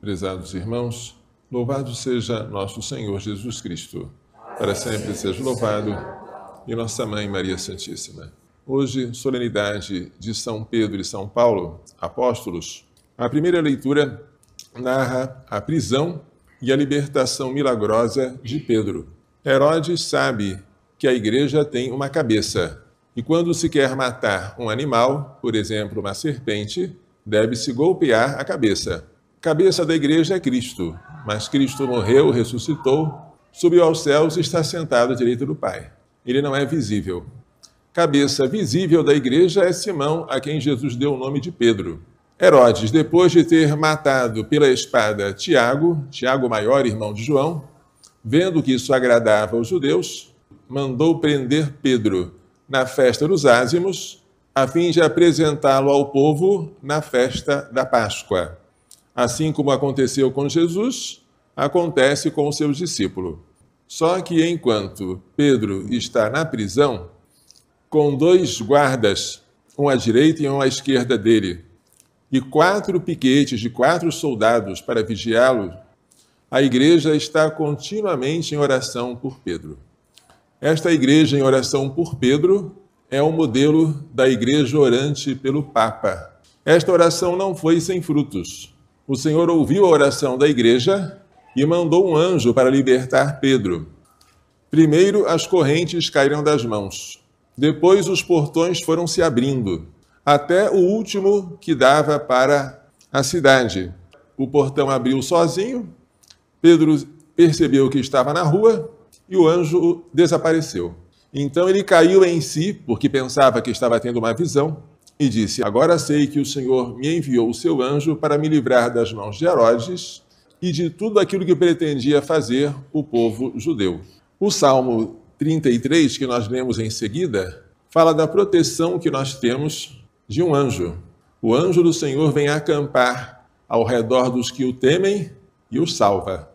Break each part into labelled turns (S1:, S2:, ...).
S1: Prezados irmãos, louvado seja nosso Senhor Jesus Cristo. Para sempre seja louvado, e nossa Mãe Maria Santíssima. Hoje, solenidade de São Pedro e São Paulo, apóstolos. A primeira leitura narra a prisão e a libertação milagrosa de Pedro. Herodes sabe que a igreja tem uma cabeça, e quando se quer matar um animal, por exemplo, uma serpente, deve-se golpear a cabeça. A cabeça da igreja é Cristo, mas Cristo morreu, ressuscitou, subiu aos céus e está sentado à direita do Pai. Ele não é visível. Cabeça visível da igreja é Simão, a quem Jesus deu o nome de Pedro. Herodes, depois de ter matado pela espada Tiago maior, irmão de João, vendo que isso agradava aos judeus, mandou prender Pedro na festa dos ázimos, a fim de apresentá-lo ao povo na festa da Páscoa. Assim como aconteceu com Jesus, acontece com os seus discípulos. Só que enquanto Pedro está na prisão, com 2 guardas, um à direita e um à esquerda dele, e 4 piquetes de 4 soldados para vigiá-lo, a igreja está continuamente em oração por Pedro. Esta igreja em oração por Pedro é o modelo da igreja orante pelo Papa. Esta oração não foi sem frutos. O Senhor ouviu a oração da igreja e mandou um anjo para libertar Pedro. Primeiro, as correntes caíram das mãos. Depois, os portões foram se abrindo, até o último que dava para a cidade. O portão abriu sozinho, Pedro percebeu que estava na rua e o anjo desapareceu. Então ele caiu em si, porque pensava que estava tendo uma visão, e disse: agora sei que o Senhor me enviou o seu anjo para me livrar das mãos de Herodes e de tudo aquilo que pretendia fazer o povo judeu. O Salmo 33, que nós lemos em seguida, fala da proteção que nós temos de um anjo. O anjo do Senhor vem acampar ao redor dos que o temem e o salva.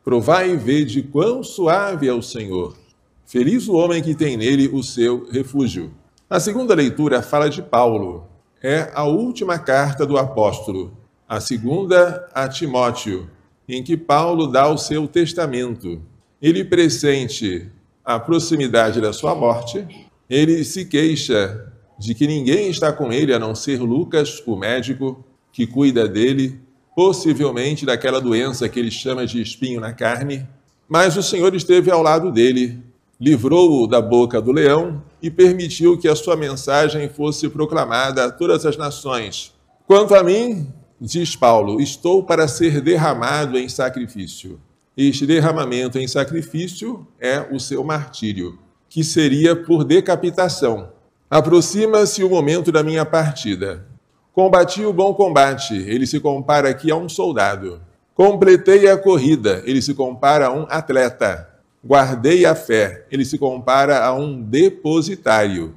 S1: Provai e vede quão suave é o Senhor. Feliz o homem que tem nele o seu refúgio. A segunda leitura fala de Paulo. É a última carta do apóstolo, a segunda a Timóteo, em que Paulo dá o seu testamento. Ele pressente a proximidade da sua morte, ele se queixa de que ninguém está com ele a não ser Lucas, o médico, que cuida dele, possivelmente daquela doença que ele chama de espinho na carne, mas o Senhor esteve ao lado dele, livrou-o da boca do leão e permitiu que a sua mensagem fosse proclamada a todas as nações. Quanto a mim, diz Paulo, estou para ser derramado em sacrifício. Este derramamento em sacrifício é o seu martírio, que seria por decapitação. Aproxima-se o momento da minha partida. Combati o bom combate, ele se compara aqui a um soldado. Completei a corrida, ele se compara a um atleta. Guardei a fé, ele se compara a um depositário,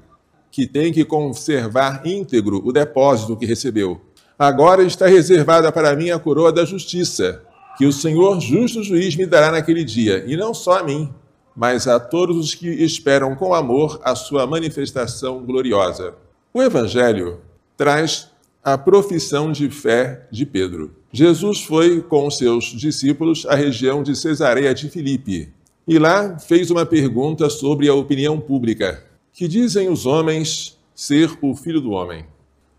S1: que tem que conservar íntegro o depósito que recebeu. Agora está reservada para mim a coroa da justiça, que o Senhor justo juiz me dará naquele dia, e não só a mim, mas a todos os que esperam com amor a sua manifestação gloriosa. O Evangelho traz a profissão de fé de Pedro. Jesus foi com os seus discípulos à região de Cesareia de Filipe, e lá fez uma pergunta sobre a opinião pública. Que dizem os homens ser o Filho do Homem?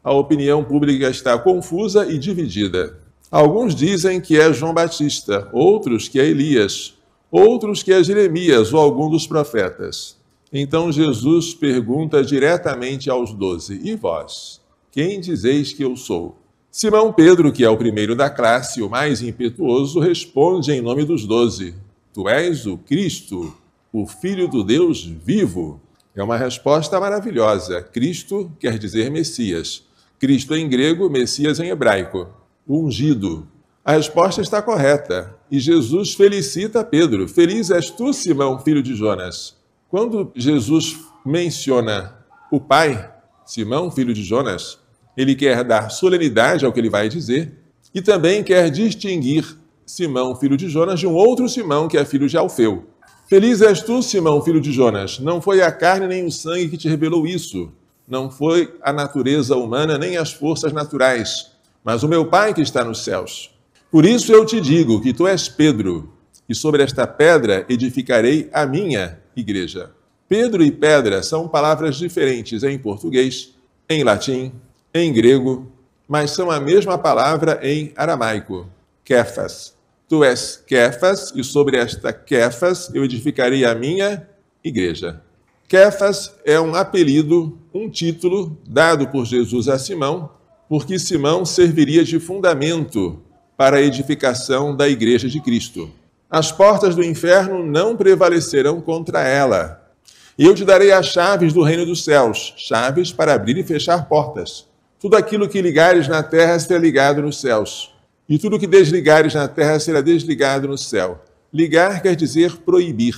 S1: A opinião pública está confusa e dividida. Alguns dizem que é João Batista, outros que é Elias, outros que é Jeremias ou algum dos profetas. Então Jesus pergunta diretamente aos 12, e vós, quem dizeis que eu sou? Simão Pedro, que é o primeiro da classe, o mais impetuoso, responde em nome dos 12, tu és o Cristo, o Filho do Deus vivo. É uma resposta maravilhosa. Cristo quer dizer Messias. Cristo em grego, Messias em hebraico. Ungido. A resposta está correta. E Jesus felicita Pedro. Feliz és tu, Simão, filho de Jonas. Quando Jesus menciona o Pai, Simão, filho de Jonas, ele quer dar solenidade ao que ele vai dizer e também quer distinguir Simão, filho de Jonas, de um outro Simão, que é filho de Alfeu. Feliz és tu, Simão, filho de Jonas. Não foi a carne nem o sangue que te revelou isso. Não foi a natureza humana nem as forças naturais, mas o meu Pai que está nos céus. Por isso eu te digo que tu és Pedro, e sobre esta pedra edificarei a minha igreja. Pedro e pedra são palavras diferentes em português, em latim, em grego, mas são a mesma palavra em aramaico, Kéfas. Tu és Kéfas, e sobre esta Kéfas eu edificarei a minha igreja. Kéfas é um apelido, um título dado por Jesus a Simão, porque Simão serviria de fundamento para a edificação da igreja de Cristo. As portas do inferno não prevalecerão contra ela. E eu te darei as chaves do reino dos céus, chaves para abrir e fechar portas. Tudo aquilo que ligares na terra será ligado nos céus, e tudo que desligares na terra será desligado no céu. Ligar quer dizer proibir,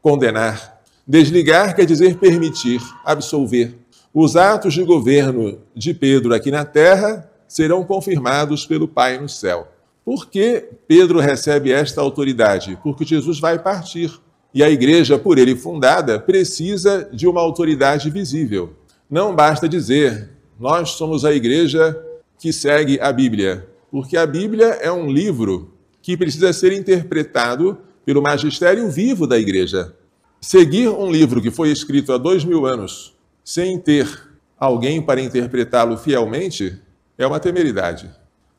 S1: condenar. Desligar quer dizer permitir, absolver. Os atos de governo de Pedro aqui na terra serão confirmados pelo Pai no céu. Por que Pedro recebe esta autoridade? Porque Jesus vai partir. E a igreja, por ele fundada, precisa de uma autoridade visível. Não basta dizer, nós somos a igreja que segue a Bíblia, porque a Bíblia é um livro que precisa ser interpretado pelo magistério vivo da igreja. Seguir um livro que foi escrito há 2000 anos, sem ter alguém para interpretá-lo fielmente, é uma temeridade.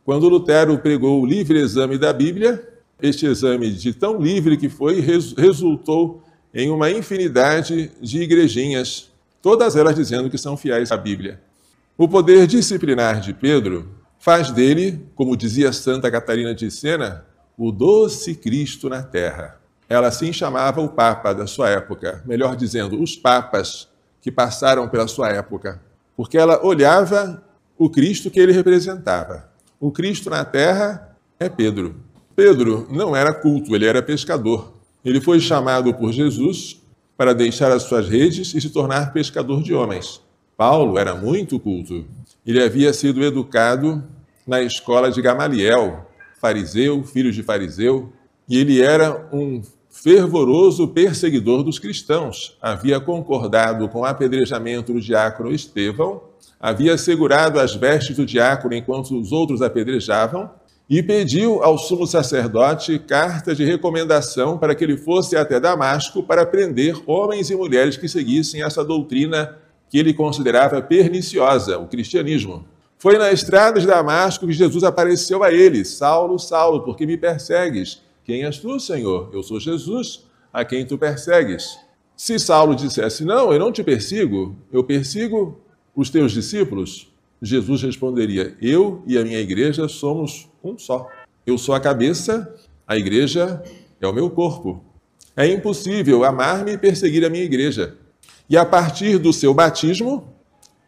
S1: Quando Lutero pregou o livre exame da Bíblia, este exame, de tão livre que foi, resultou em uma infinidade de igrejinhas, todas elas dizendo que são fiéis à Bíblia. O poder disciplinar de Pedro faz dele, como dizia Santa Catarina de Sena, o doce Cristo na terra. Ela assim chamava o Papa da sua época, melhor dizendo, os papas que passaram pela sua época, porque ela olhava o Cristo que ele representava. O Cristo na terra é Pedro. Pedro não era culto, ele era pescador. Ele foi chamado por Jesus para deixar as suas redes e se tornar pescador de homens. Paulo era muito culto. Ele havia sido educado na escola de Gamaliel, fariseu, filho de fariseu, e ele era um fervoroso perseguidor dos cristãos. Havia concordado com o apedrejamento do diácono Estevão, havia segurado as vestes do diácono enquanto os outros apedrejavam e pediu ao sumo sacerdote carta de recomendação para que ele fosse até Damasco para prender homens e mulheres que seguissem essa doutrina que ele considerava perniciosa, o cristianismo. Foi na estrada de Damasco que Jesus apareceu a ele: Saulo, Saulo, por que me persegues? Quem és tu, Senhor? Eu sou Jesus, a quem tu persegues. Se Saulo dissesse, não, eu não te persigo, eu persigo os teus discípulos, Jesus responderia, eu e a minha igreja somos um só. Eu sou a cabeça, a igreja é o meu corpo. É impossível amar-me e perseguir a minha igreja. E a partir do seu batismo,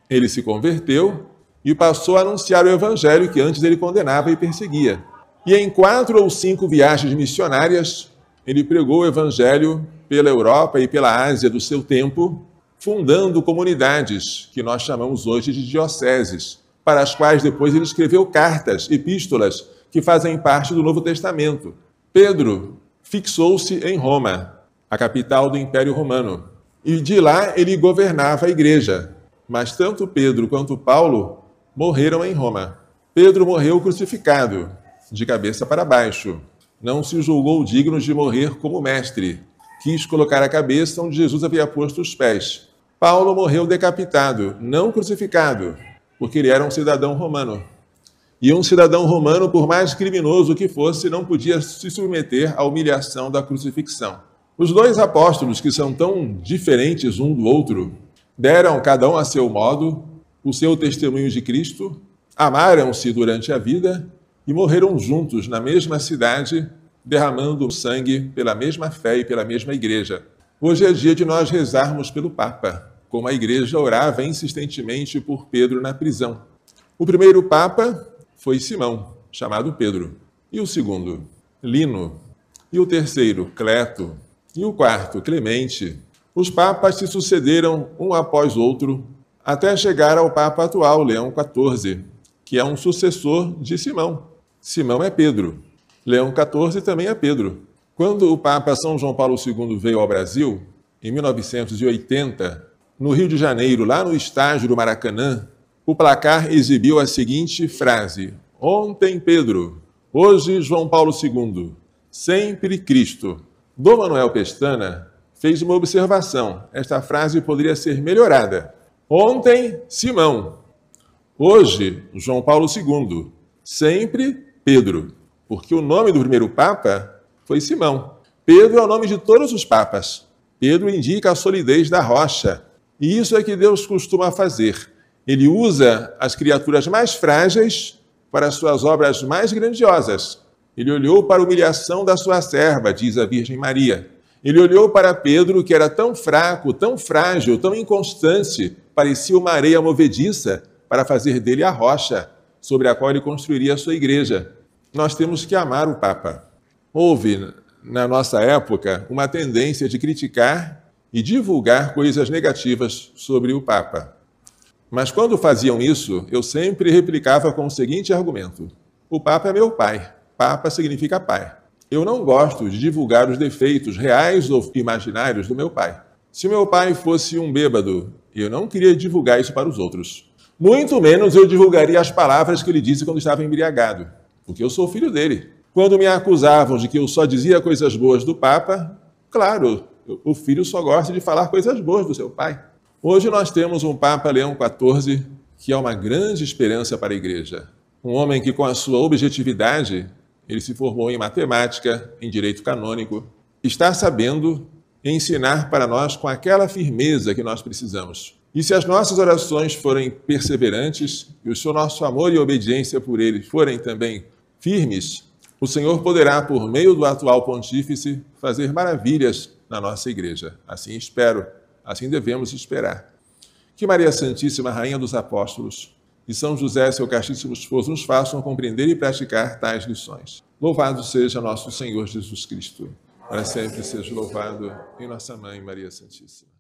S1: ele se converteu e passou a anunciar o evangelho que antes ele condenava e perseguia. E em 4 ou 5 viagens missionárias, ele pregou o evangelho pela Europa e pela Ásia do seu tempo, fundando comunidades, que nós chamamos hoje de dioceses, para as quais depois ele escreveu cartas, epístolas, que fazem parte do Novo Testamento. Pedro fixou-se em Roma, a capital do Império Romano, e de lá ele governava a igreja. Mas tanto Pedro quanto Paulo morreram em Roma. Pedro morreu crucificado, de cabeça para baixo. Não se julgou digno de morrer como mestre. Quis colocar a cabeça onde Jesus havia posto os pés. Paulo morreu decapitado, não crucificado, porque ele era um cidadão romano. E um cidadão romano, por mais criminoso que fosse, não podia se submeter à humilhação da crucifixão. Os 2 apóstolos, que são tão diferentes um do outro, deram, cada um a seu modo, o seu testemunho de Cristo, amaram-se durante a vida e morreram juntos na mesma cidade, derramando sangue pela mesma fé e pela mesma igreja. Hoje é dia de nós rezarmos pelo Papa, como a igreja orava insistentemente por Pedro na prisão. O primeiro Papa foi Simão, chamado Pedro. E o segundo, Lino. E o terceiro, Cleto. E o quarto, Clemente. Os papas se sucederam um após outro, até chegar ao Papa atual, Leão XIV, que é um sucessor de Simão. Simão é Pedro. Leão XIV também é Pedro. Quando o Papa São João Paulo II veio ao Brasil, em 1980, no Rio de Janeiro, lá no estádio do Maracanã, o placar exibiu a seguinte frase: Ontem, Pedro, Hoje, João Paulo II, sempre Cristo. Dom Manuel Pestana fez uma observação. Esta frase poderia ser melhorada. Ontem, Simão. Hoje, João Paulo II, sempre Pedro. Porque o nome do primeiro Papa foi Simão. Pedro é o nome de todos os papas. Pedro indica a solidez da rocha. E isso é que Deus costuma fazer. Ele usa as criaturas mais frágeis para as suas obras mais grandiosas. Ele olhou para a humilhação da sua serva, diz a Virgem Maria. Ele olhou para Pedro, que era tão fraco, tão frágil, tão inconstante, parecia uma areia movediça, para fazer dele a rocha sobre a qual ele construiria a sua igreja. Nós temos que amar o Papa. Houve, na nossa época, uma tendência de criticar e divulgar coisas negativas sobre o Papa. Mas quando faziam isso, eu sempre replicava com o seguinte argumento: o Papa é meu pai. Papa significa pai. Eu não gosto de divulgar os defeitos reais ou imaginários do meu pai. Se meu pai fosse um bêbado, eu não queria divulgar isso para os outros. Muito menos eu divulgaria as palavras que ele disse quando estava embriagado, porque eu sou filho dele. Quando me acusavam de que eu só dizia coisas boas do Papa, claro, o filho só gosta de falar coisas boas do seu pai. Hoje nós temos um Papa Leão XIV, que é uma grande esperança para a Igreja. Um homem que, com a sua objetividade, ele se formou em matemática, em direito canônico, está sabendo ensinar para nós com aquela firmeza que nós precisamos. E se as nossas orações forem perseverantes, e o nosso amor e obediência por ele forem também firmes, o Senhor poderá, por meio do atual pontífice, fazer maravilhas na nossa Igreja. Assim espero, assim devemos esperar. Que Maria Santíssima, Rainha dos Apóstolos, e São José, seu castíssimo esposo, nos façam compreender e praticar tais lições. Louvado seja nosso Senhor Jesus Cristo. Para sempre seja louvado em nossa Mãe Maria Santíssima.